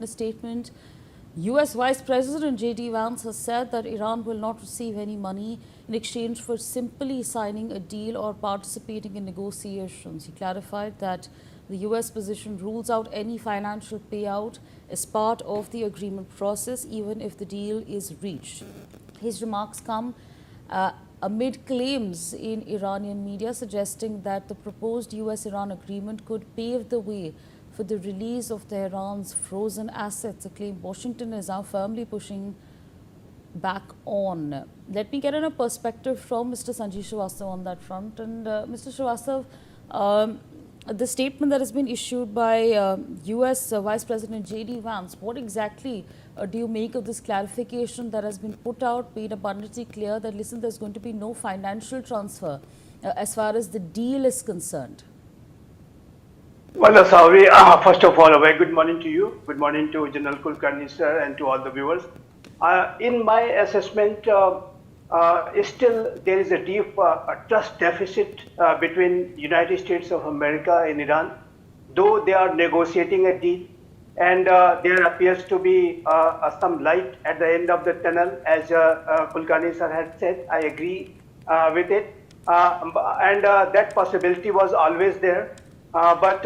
In a statement, US Vice President JD Vance has said that Iran will not receive any money in exchange for simply signing a deal or participating in negotiations. He clarified that the US position rules out any financial payout as part of the agreement process, even if the deal is reached. His remarks come amid claims in Iranian media suggesting that the proposed US-Iran agreement could pave the way for the release of Tehran's frozen assets, a claim Washington is now firmly pushing back on. Let me get in a perspective from Mr. Sanjeev Srivastava on that front. And Mr. Srivastava, the statement that has been issued by US Vice President JD Vance, what exactly do you make of this clarification that has been put out, made abundantly clear that, listen, there's going to be no financial transfer as far as the deal is concerned? Well, Sauri, first of all, a very good morning to you. Good morning to General Kulkarni sir and to all the viewers. In my assessment, still there is a deep trust deficit between United States of America and Iran, though they are negotiating a deal, and there appears to be some light at the end of the tunnel, as Kulkarni sir had said. I agree with it, and that possibility was always there. But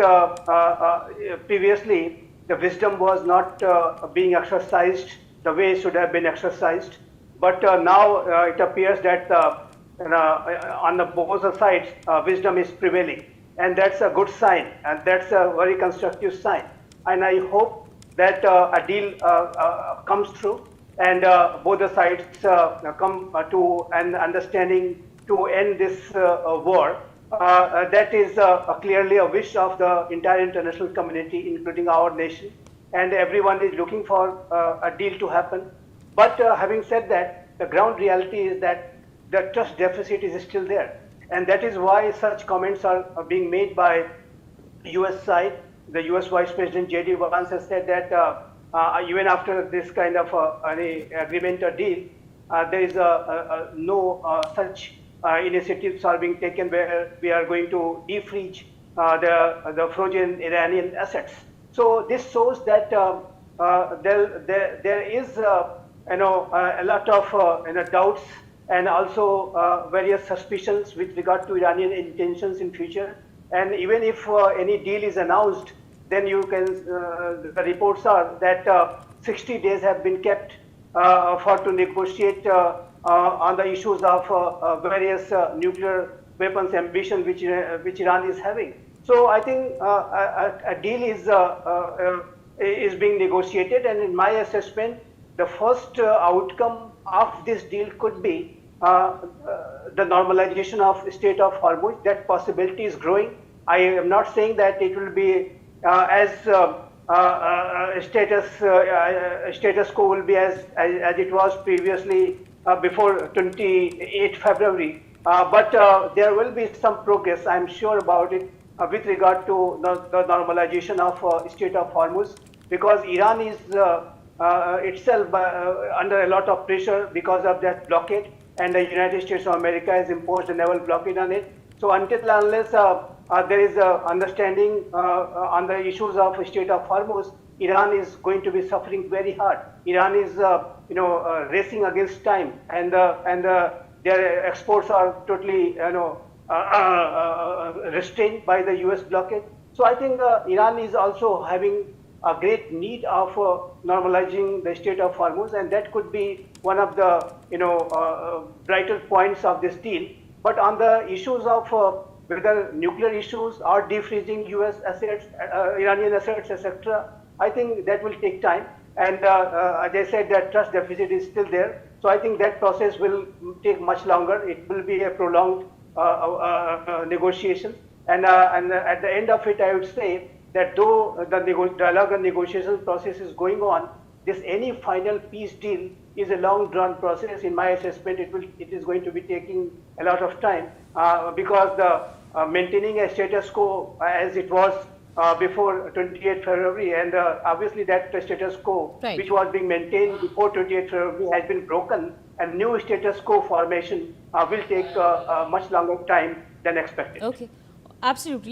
previously, the wisdom was not being exercised the way it should have been exercised. But now it appears that on the both sides, wisdom is prevailing. And that's a good sign. And that's a very constructive sign. And I hope that a deal comes through and both the sides come to an understanding to end this war. That is clearly a wish of the entire international community, including our nation, and everyone is looking for a deal to happen. But having said that, the ground reality is that the trust deficit is still there, and that is why such comments are being made by US side. The US Vice President JD Vance has said that even after this kind of any agreement or deal, there is no such initiatives are being taken where we are going to defreeze the frozen Iranian assets. So this shows that there is a lot of doubts and also various suspicions with regard to Iranian intentions in future. And even if any deal is announced, then you can the reports are that 60 days have been kept to negotiate on the issues of various nuclear weapons ambition which Iran is having. So I think a deal is being negotiated, and in my assessment, the first outcome of this deal could be the normalization of Strait of Hormuz. That possibility is growing. I am not saying that it will be as status quo will be as it was previously before 28 February. But there will be some progress, I'm sure about it, with regard to the normalization of Strait of Hormuz, because Iran is itself under a lot of pressure because of that blockade, and the United States of America has imposed a naval blockade on it. So until unless there is understanding on the issues of Strait of Hormuz, Iran is going to be suffering very hard. Iran is, racing against time, and their exports are totally, restrained by the U.S. blockade. So I think Iran is also having a great need of normalizing the Strait of Hormuz, and that could be one of the, brighter points of this deal. But on the issues of whether nuclear issues or defreezing U.S. assets, Iranian assets, etc., I think that will take time. And as I said, that trust deficit is still there. So I think that process will take much longer. It will be a prolonged negotiation. And at the end of it, I would say that though the dialogue and negotiation process is going on, any final peace deal is a long drawn process. In my assessment, it is going to be taking a lot of time because the maintaining a status quo as it was before 28 February, and obviously that status quo, right, which was being maintained before 28 February, has been broken, and new status quo formation will take much longer time than expected. Okay, absolutely.